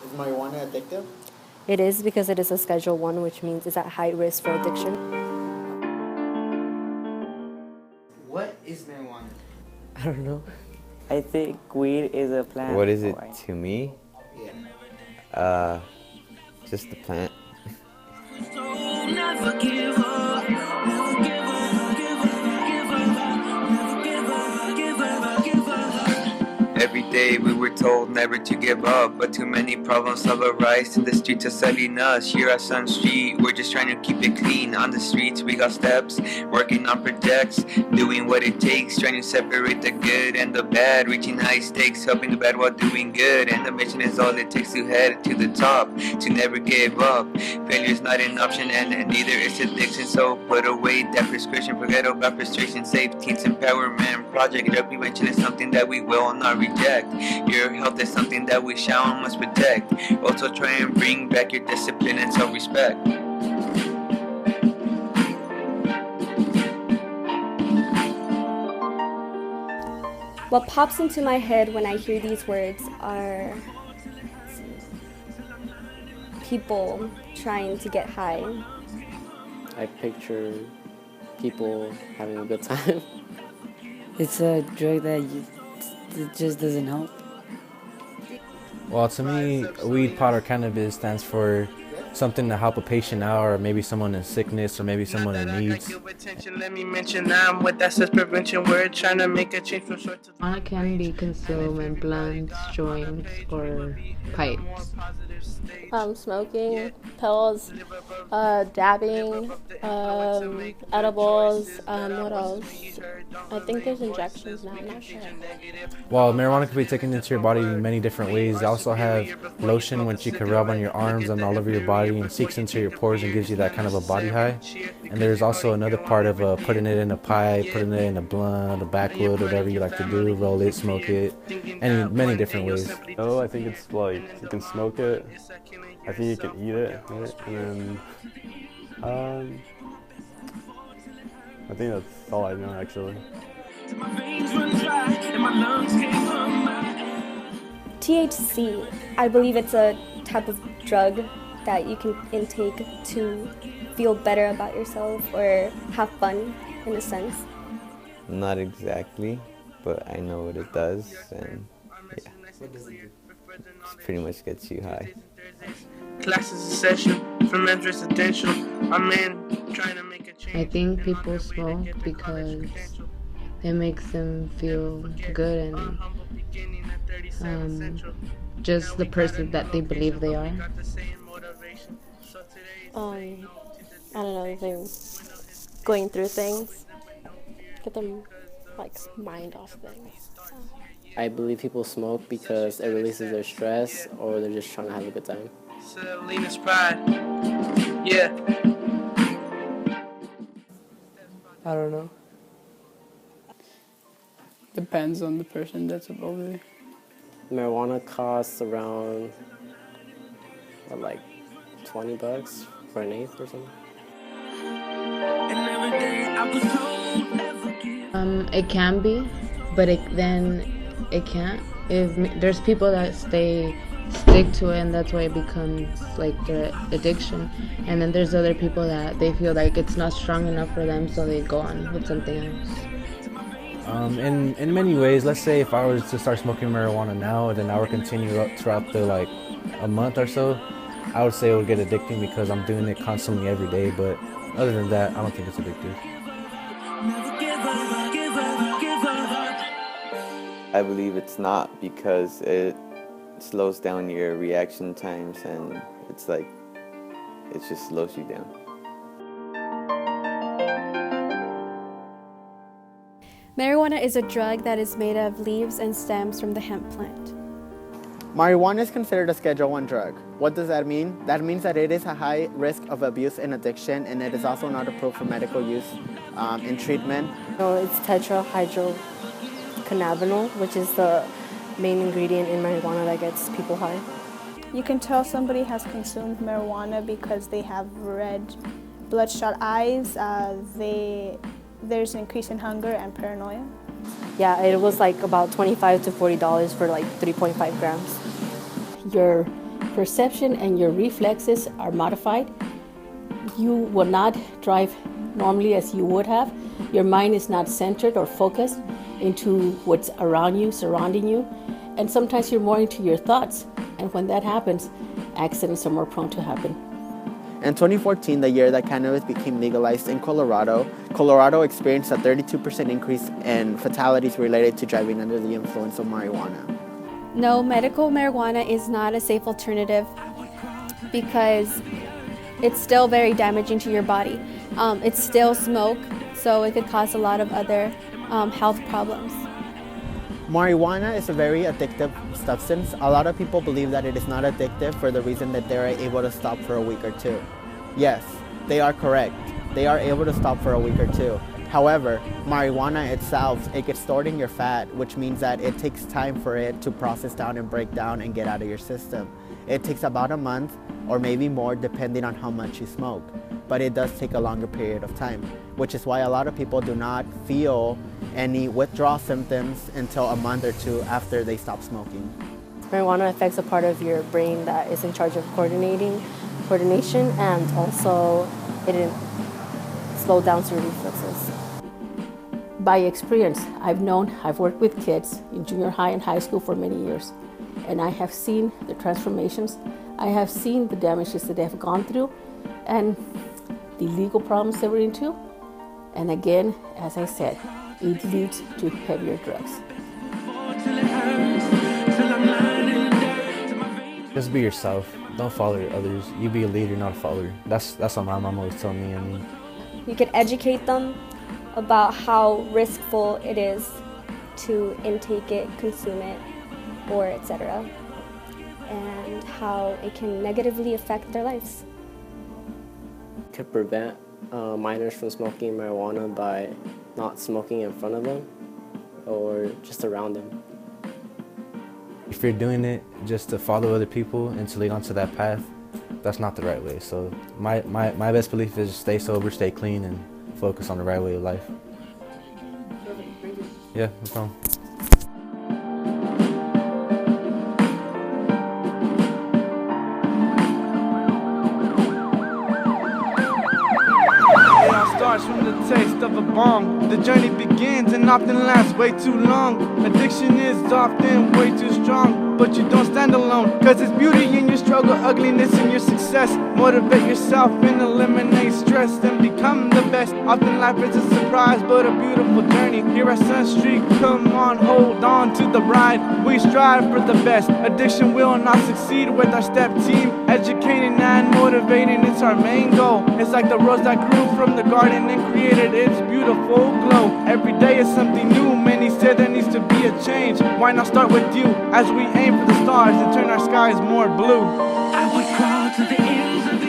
Is marijuana addictive? It is because it is a Schedule 1, which means it's at high risk for addiction. What is marijuana? I don't know. I think weed is a plant. What is it to me? Yeah. Just the plant. Every day we were told never to give up, but too many problems have arisen in the streets of Salinas. Here at Sun Street, we're just trying to keep it clean. On the streets we got steps, working on projects, doing what it takes, trying to separate the good and the bad, reaching high stakes, helping the bad while doing good. And the mission is all it takes to head to the top, to never give up. Failure's not an option and neither is addiction, so put away that prescription, forget about frustration. Save teens empowerment project, drug prevention is something that we will not reject. Your health is something that we shall and must protect. Also try and bring back your discipline and self-respect. What pops into my head when I hear these words are people trying to get high. I picture people having a good time. It's a drug that it just doesn't help. Well, to me, weed, pot, or cannabis stands for something to help a patient out, or maybe someone in sickness, or maybe someone in needs. Let me mention I'm with S.T.E.P.S prevention. We're trying to make a change from short to Marijuana can be consumed in blunts, joints, or pipes. Smoking, pills, dabbing, edibles, what else? I think there's injections now, I'm not sure. While marijuana can be taken into your body in many different ways, they also have lotion which you can rub on your arms and all over your body and seeps into your pores and gives you that kind of a body high. And there's also another part of putting it in a pipe, putting it in a blunt, a backwood, whatever you like to do, roll it, smoke it, and many different ways. Oh, I think it's like you can smoke it, I think you can eat it, right? And then I think that's all I know actually. THC, I believe it's a type of drug that you can intake to feel better about yourself or have fun in a sense. Not exactly, but I know what it does, and yeah, What does it do? it pretty much gets you high. classes essential from residential. I'm in trying to make a change. I think people smoke because it makes them feel good and just the person that they believe they are. I don't know, they're going through things, get them mind off things. I believe people smoke because it releases their stress, or they're just trying to have a good time. Salinas pride. Yeah. I don't know. Depends on the person that's over there. Marijuana costs around, like $20 for an eighth or something. It can be, but it can't. If there's people that stick to it, and that's why it becomes like their addiction. And then there's other people that they feel like it's not strong enough for them, so they go on with something else. In many ways, let's say if I was to start smoking marijuana now and then I would continue up throughout the a month or so, I would say it would get addicting because I'm doing it constantly every day. But other than that, I don't think it's addictive. I believe it's not because it slows down your reaction times, and it's like it just slows you down. Marijuana is a drug that is made of leaves and stems from the hemp plant. Marijuana is considered a Schedule 1 drug. What does that mean? That means that it is a high risk of abuse and addiction, and it is also not approved for medical use in treatment. So it's tetrahydrocannabinol, which is the main ingredient in marijuana that gets people high. You can tell somebody has consumed marijuana because they have red bloodshot eyes, there's an increase in hunger and paranoia. Yeah, it was about $25 to $40 for 3.5 grams. Your perception and your reflexes are modified. You will not drive normally as you would have. Your mind is not centered or focused into what's around you, surrounding you. And sometimes you're more into your thoughts. And when that happens, accidents are more prone to happen. In 2014, the year that cannabis became legalized in Colorado experienced a 32% increase in fatalities related to driving under the influence of marijuana. No, medical marijuana is not a safe alternative because it's still very damaging to your body. It's still smoke, so it could cause a lot of other health problems. Marijuana is a very addictive substance. A lot of people believe that it is not addictive for the reason that they are able to stop for a week or two. Yes, they are correct. They are able to stop for a week or two. However, marijuana itself, it gets stored in your fat, which means that it takes time for it to process down and break down and get out of your system. It takes about a month or maybe more depending on how much you smoke. But it does take a longer period of time, which is why a lot of people do not feel any withdrawal symptoms until a month or two after they stop smoking. Marijuana affects a part of your brain that is in charge of coordination, and also it slows down your reflexes. By experience, I've worked with kids in junior high and high school for many years, and I have seen the transformations. I have seen the damages that they have gone through and the legal problems they were into. And again, as I said, it leads to heavier drugs. Just be yourself. Don't follow others. You be a leader, not a follower. That's what my mom always told me. You could educate them about how riskful it is to intake it, consume it, or etc., and how it can negatively affect their lives. Could prevent minors from smoking marijuana by not smoking in front of them or just around them. If you're doing it just to follow other people and to lead onto that path, that's not the right way. So my best belief is stay sober, stay clean, and focus on the right way of life. Yeah, no problem. From the taste of a bong, the journey begins and often lasts way too long. Addiction is often way too strong, but you don't stand alone, cause it's beauty in your struggle, ugliness in your success. Motivate yourself and eliminate stress and become the best. Often life is a surprise, but a beautiful journey. Here at Sun Street, come on, hold on to the ride. We strive for the best. Addiction will not succeed with our STEP team. Educating and motivating, it's our main goal. It's like the rose that grew from the garden and created its beautiful glow. Every day is something new. Many said there needs to be a change. Why not start with you as we aim for the stars and turn our skies more blue? I would crawl to the ends of the